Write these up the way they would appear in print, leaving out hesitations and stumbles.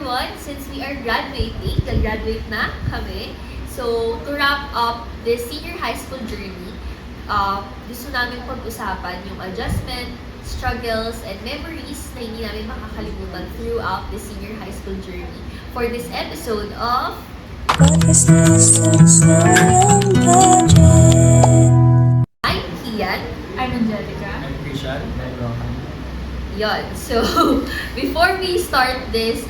everyone, since we are graduating, nag-graduate na kami. So, to wrap up this senior high school journey, gusto namin pag-usapan yung adjustment, struggles, and memories na hindi namin makakalimutan throughout the senior high school journey. For this episode of... I'm Kian. I'm Angelica. I'm Christian. I'm Rohan. Yon. So, before we start this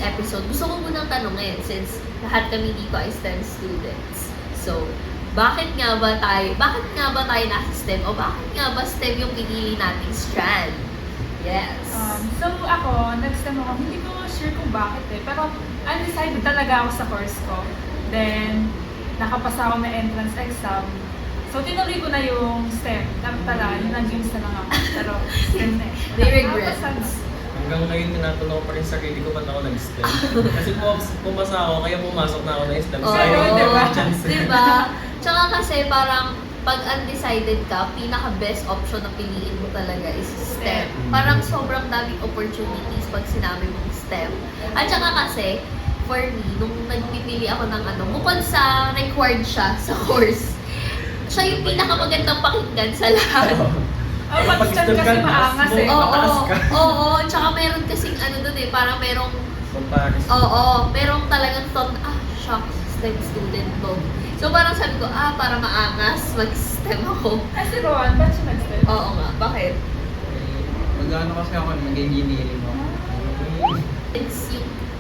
episode, gusto ko munang tanungin since lahat kami dito ay STEM students. So, bakit nga ba tayo nasa STEM o bakit nga ba STEM yung pinili nating strand? Yes. So ako, nag-STEM ako. Hindi ko sure kung bakit pero undecided talaga ako sa course ko. Then, nakapasa ako ng entrance exam. So, tinuloy ko na yung STEM. Dapat pala, yung nag-games na lang ako. Pero, STEM na May regrets. Hanggang ngayon, tinatanong ko pa rin sa sarili ko ba't ako nag-STEM. Kasi pumasa ako, kaya pumasok na ako ng STEM. Oo, Sayang, diba? chance. Diba? Tsaka kasi parang pag undecided ka, pinaka-best option na piliin mo talaga is STEM. Parang sobrang daming opportunities pag sinabi mong STEM. At tsaka kasi, for me, nung nagpipili ako ng bukod sa required siya sa course, siya yung pinakamagandang pakinggan sa lahat. Pag STEM kasi maangas Oo, tsaka meron kasing dun parang merong, Comparison. merong talagang thought, shock, STEM student to. So parang sabi ko, para maangas, mag-STEM ako. Kasi Rowan, ba't siya nag-STEM? Oo nga, bakit? Mag-ano kasi ako, mag-engineering ako. It's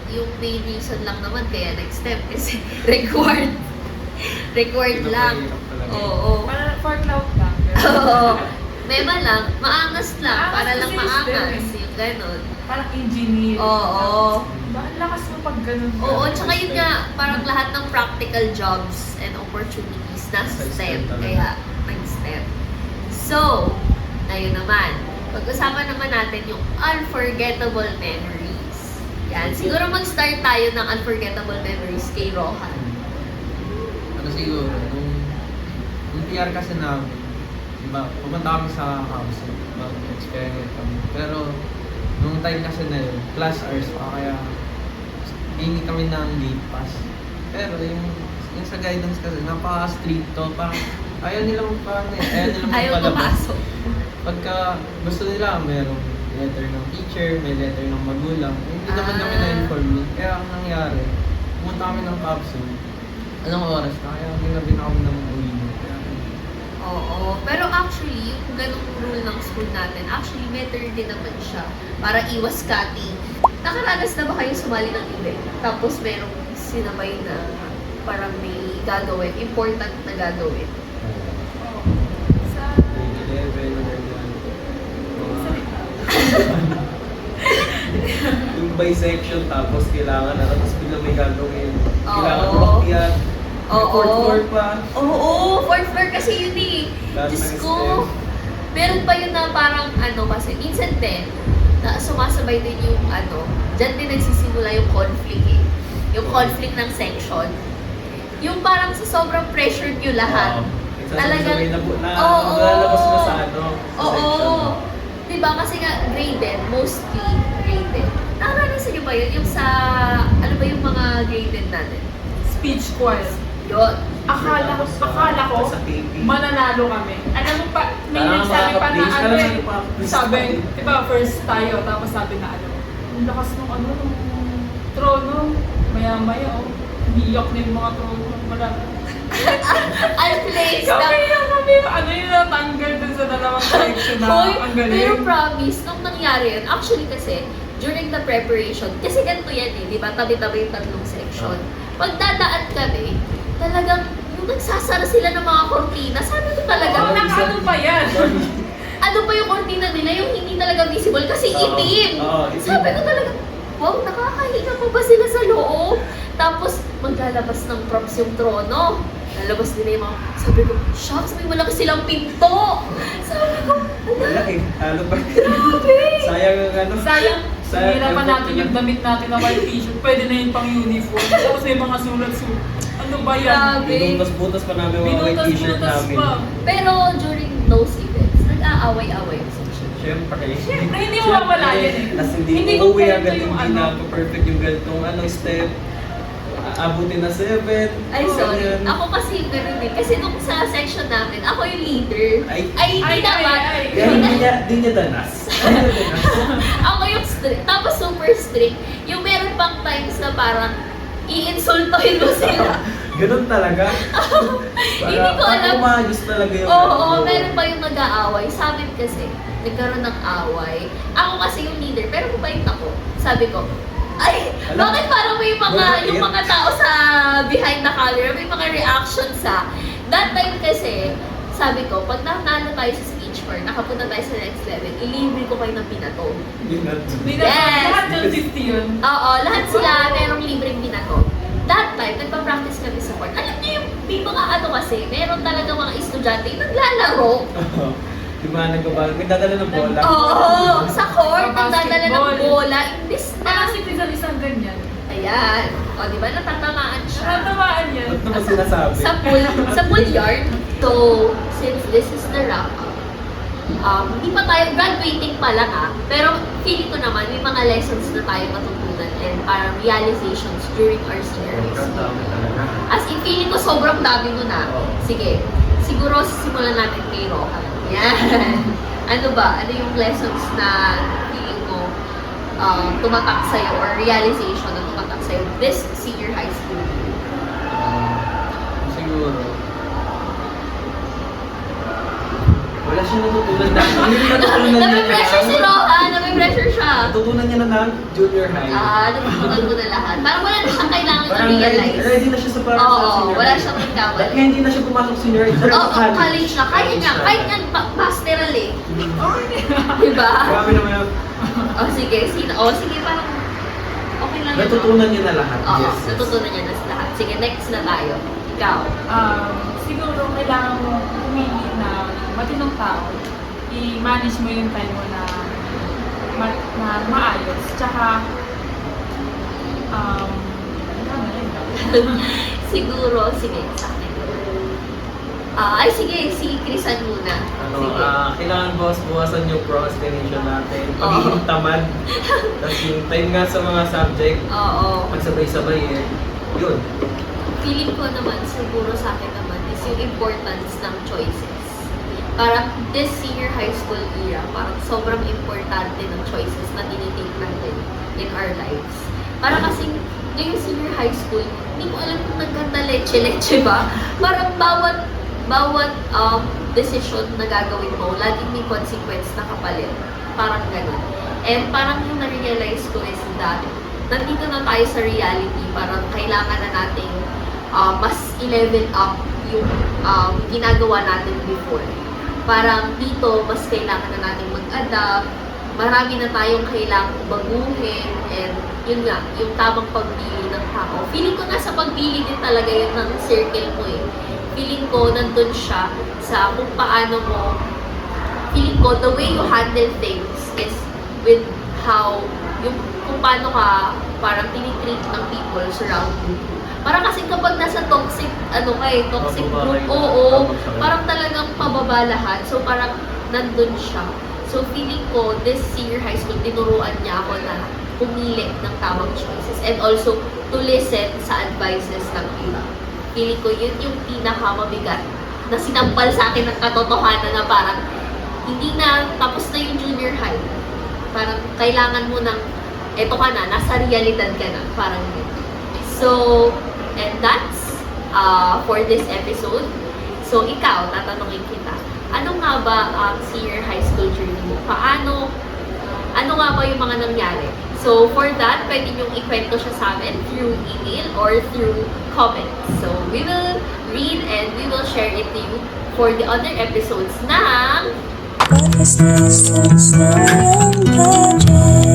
yung main reason lang naman kaya nag-STEM kasi required. Required lang. Oo. Para for cloud lang. Oo. Mema lang, maangas lang, para lang Maangas kasi maangas. STEM Yung ganon. Parang engineering. Oo. Bakit lakas mo pag ganun? Oo, tsaka yun nga, parang lahat ng practical jobs and opportunities nasa Sa STEM, STEM talaga. kaya nag-STEM. So, ayun naman, pag-usapan naman natin yung unforgettable memories. Yan, siguro mag-start tayo ng unforgettable memories kay Rohan. Ano siguro, nung PR kasi namin, diba, pumunta kami sa house, mag-experiment kami. Pero, nung time kasi na yun, class hours pa, kaya hingi kami ng gate pass. Pero yung sa guidance kasi, napaka-stricto, parang ayaw nilang Ayaw palabas. pumasok. Pagka gusto nila, merong letter ng teacher, may letter ng magulang. Hindi naman kami na-inform. Kaya ang nangyari, pumunta kami ng capsule. Anong oras na? Kaya ginabi na kami ng uwi. Oo, pero actually, yung ganung rule ng school natin, actually better din naman siya para iwas cutting. Nakaranas na ba kayo sumali ng event? Tapos merong sinabay na parang may gagawin, important na gagawin. Sa... Yung bisection tapos kailangan tapos biglang may gagawin. Oo. Kailangan umakyat. Oo. Fourth floor pa. Oo, fourth floor kasi yun Lahat Diyos ng ko, STEM. meron pa yun na parang kasi minsan din, na sumasabay din yung dyan din nagsisimula yung conflict Yung conflict ng section. Yung parang sa sobrang pressure nyo lahat. Talagang, oo. lalabas na sa Oo. section. Diba? Kasi nga, graded, mostly graded. Nakaranasan nyo ba yun? Yung sa, ba yung mga graded natin? Speech choir. Yun. Akala ko, Sa KP. mananalo kami. Alam mo pa, may Parang nagsabi pa na makaka-please. sabi, di ba, first tayo, tapos sabi na ang lakas ng nung trono, maya-maya, umiyak na yung mga trono, wala. Unplaced na. Kami yung natanggal dun sa dalawang section na, Hoy, ang pero galing. promise, nung nangyari yun, actually kasi, during the preparation, kasi ganito yan di ba? Tabi-tabi yung tatlong section. Pagdadaan kami, talagang yung nagsasara sila ng mga kortina, sabi ko talaga, Ano pa yan? ano pa yung kortina nila, yung hindi talaga visible kasi itim. Itim. Sabi ko talaga, wow, nakakahiga pa ba sila sa loob? Tapos, maglalabas ng props yung trono. Lalabas nila yung mga, sabi ko, shucks, may malaki silang pinto. Sabi ko, Malaki. Halo pa. grabe. Sayang ang Sayang, Sayang, hindi naman natin effort yung damit natin na white t-shirt. Pwede na yun pang uniform. Tapos may mga sulat-sulat. Ano ba yan? Grabe. Binutas-butas pa namin mga white t-shirt Binutas-butas namin. pa. Pero during those events, nag-aaway-away sa siya. Siyempre. Siyempre, hindi mawawala yan eh. Tapos Hindi hindi ko uwi kompleto agad, yung hindi ano. na perfect yung ganitong step. Abutin na 7. Ay, sorry. Ganyan. Ako kasi ganun din. Kasi nung sa section namin, ako yung leader. Ay. Hindi naman. Kaya hindi niya danas. Hindi niya danas. Ako yung strict. Tapos super strict. Yung meron pang times na parang i-insultohin mo sila. Ganun talaga. Hindi ko alam. Umayos talaga yung Oo, meron pa yung nag-aaway. Sa amin kasi, nagkaroon ng away. Ako kasi yung leader, pero mabait ako. Sabi ko, ay, Alam- bakit parang may mga, Wala, yung yan. mga tao sa behind the camera, may mga reactions sa. That time kasi, sabi ko, pag nanalo tayo sa speech or nakapunta tayo sa next level, ilibre ko kayo ng pinato. Hindi na, Yes. lahat yung 50 yun. Oo, lahat sila merong libreng binato. That time, nagpa-practice kami sa court. Alam niyo yung may mga ano kasi, meron talaga mga estudyante yung naglalaro. Di ba nagbabal? May dadala ng bola. Oo, sa court, Sa nagdadala ng basketball. bola. Imbis Parang na, si Rizal isang ganyan. ayan. O, di ba, natatamaan siya. Natamaan yan. Ba't naman sinasabi? Sa pool yard. So, since this is the wrap up, hindi pa tayo, graduating pa lang pero feeling ko naman, may mga lessons na tayo matutunan and parang realizations during our senior high school. As in, feeling ko sobrang dami mo na. Sige, siguro simulan natin kay Rohan. Yan. Ano ba? Ano yung lessons na feeling mo tumatak sa'yo or realization na tumatak sa'yo this senior high school? Siguro. Wala siya natutunan dahil. Hindi natutunan niya Nape-pressure si Rohan! Nape-pressure siya! Natutunan niya na junior high. Natutunan mo na lahat. Parang wala na siyang kailangan Parang i-realize. ready na siya sa para sa Oo, senior wala high. siyang Dahil nagkamali. kaya hindi na siya pumasok senior high. Pero Oo, sa college na. Kaya niya. Kaya niya pastoral eh. Diba? Grabe naman yun. Sige. Sige, parang okay lang yun. Natutunan niya na lahat. Oo, Yes. natutunan niya na sa lahat. Sige, next na tayo. Ikaw. Siguro kailangan mo pumili na matinong tao. I-manage mo yung time mo na maayos. Tsaka, wala na rin. Siguro, sige, sa akin. Sige, si Crisan muna. Sige. Kailangan buwasan yung procrastination natin. Oo. Pagiging tamad. Tapos yung time nga sa mga subject, Oo. magsabay-sabay yun. Feeling ko naman, siguro sa akin naman, is yung importance ng choices. Parang this senior high school era, parang sobrang importante ng choices na tinitake natin in our lives. Parang kasing ngayong senior high school, hindi ko alam kung nagkanta leche-leche ba. Parang bawat decision na gagawin mo, laging may consequence na kapalit. Parang ganun. And parang yung na-realize ko is that nandito na tayo sa reality, parang kailangan na nating mas i-level up yung ginagawa natin before. Parang dito, mas kailangan na natin mag-adapt, marami na tayong kailangang baguhin, and yun nga, yung tamang pagpili ng tao. Feeling ko nasa pagpili din talaga yun ng circle mo eh. Feeling ko nandun siya sa kung paano mo, feeling ko the way you handle things is with how, yung kung paano ka parang tinitreat ng people surround you. Parang kasi kapag nasa toxic, toxic group, oo, parang talagang pababa lahat. So parang nandun siya. So feeling ko, this senior high school, tinuruan niya ako na pumili ng tamang choices and also to listen sa advices ng iba. Feeling ko, yun yung pinakamabigat na sinampal sa akin ng katotohanan na parang hindi na, tapos na yung junior high. Parang kailangan mo ng, eto ka na, nasa realidad ka na. Parang yun. So, and that's for this episode. So, ikaw, tatanungin kita, ano nga ba ang senior high school journey mo? Ano nga ba yung mga nangyari? So, for that, pwede niyong ikwento siya sa amin through email or through comments. So, we will read and we will share it to you for the other episodes ng What is this? It's no longer